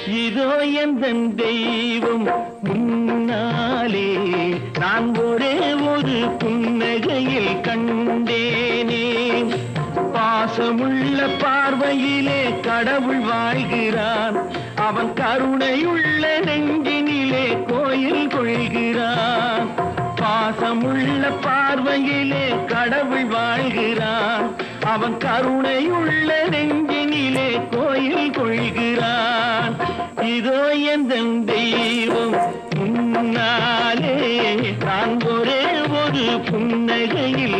இதோ எந்தன் தெய்வம் முன்னாலே நான் ஒரே ஒரு புன்னகையில் கண்டேனே. பாசமுள்ள பார்வையிலே கடவுள் வாழ்கிறான், அவன் கருணையுள்ள நெஞ்சினிலே கோயில் கொள்கிறான். பாசமுள்ள பார்வையிலே கடவுள் வாழ்கிறான், அவன் கருணையுள்ள நெஞ்சினிலே கோயில் கொள்கிறான். இதோ எந்தன் தெய்வம் முன்னாலே நான் ஒரே ஒரு புன்னகையில்